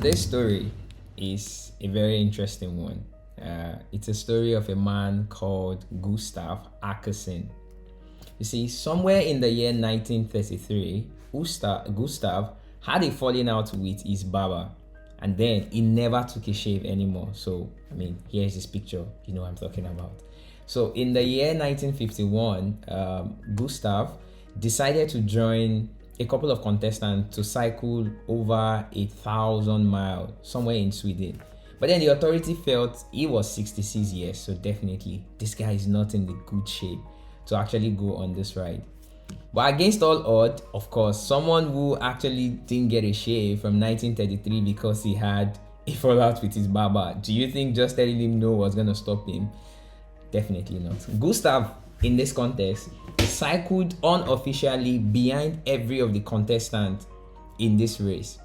Today's story is a very interesting one. It's a story of a man called Gustaf Grandpa. You see, somewhere in the year 1933, Gustaf had a falling out with his barber, and then he never took a shave anymore. So, here's his picture. You know what I'm talking about. So, in the year 1951, Gustaf decided to join a couple of contestants to cycle over 1,000 miles somewhere in Sweden. But then the authority felt he was 66 years, so definitely this guy is not in the good shape to actually go on this ride. But against all odds, of course, someone who actually didn't get a shave from 1933 because he had a fallout with his barber, do you think just telling him no was going to stop him? Definitely not. Gustaf, in this context, cycled unofficially behind every of the contestants in this race.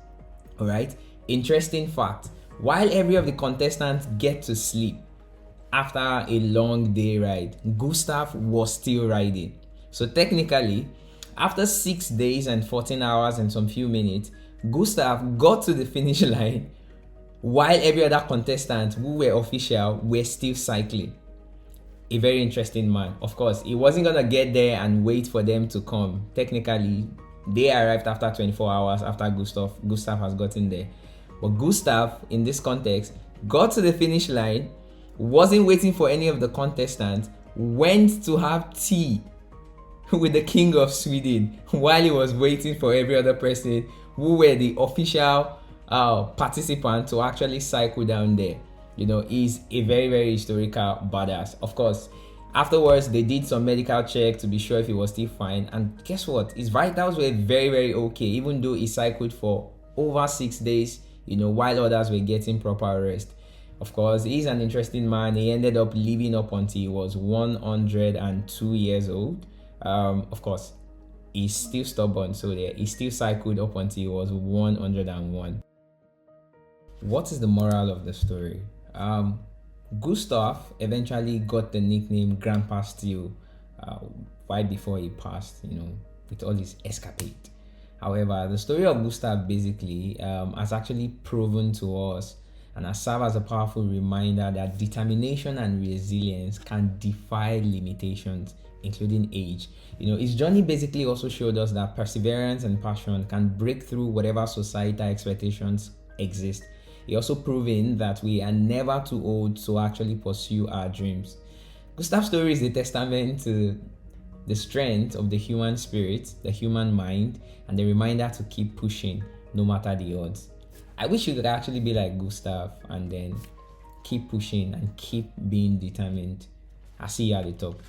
All right. Interesting fact: while every of the contestants get to sleep after a long day ride, Gustaf was still riding. So technically, after 6 days and 14 hours and some few minutes, Gustaf got to the finish line while every other contestant who were official were still cycling. A very interesting man. Of course, he wasn't gonna get there and wait for them to come. Technically, they arrived after 24 hours after Gustaf has gotten there. But Gustaf, in this context, got to the finish line, wasn't waiting for any of the contestants, went to have tea with the king of Sweden while he was waiting for every other person who were the official participant to actually cycle down there. You know, he's a very, very historical badass. Of course, afterwards, they did some medical check to be sure if he was still fine. And guess what? His vitals were very, very okay, even though he cycled for over 6 days, while others were getting proper rest. Of course, he's an interesting man. He ended up living up until he was 102 years old. Of course, he's still stubborn, so he still cycled up until he was 101. What is the moral of the story? Gustaf eventually got the nickname Grandpa Steel right before he passed, with all his escapade. However, the story of Gustaf basically has actually proven to us and has served as a powerful reminder that determination and resilience can defy limitations, including age. His journey basically also showed us that perseverance and passion can break through whatever societal expectations exist. He also proven that we are never too old to actually pursue our dreams. Gustaf's story is a testament to the strength of the human spirit, the human mind, and the reminder to keep pushing no matter the odds. I wish you could actually be like Gustaf and then keep pushing and keep being determined. I'll see you at the top.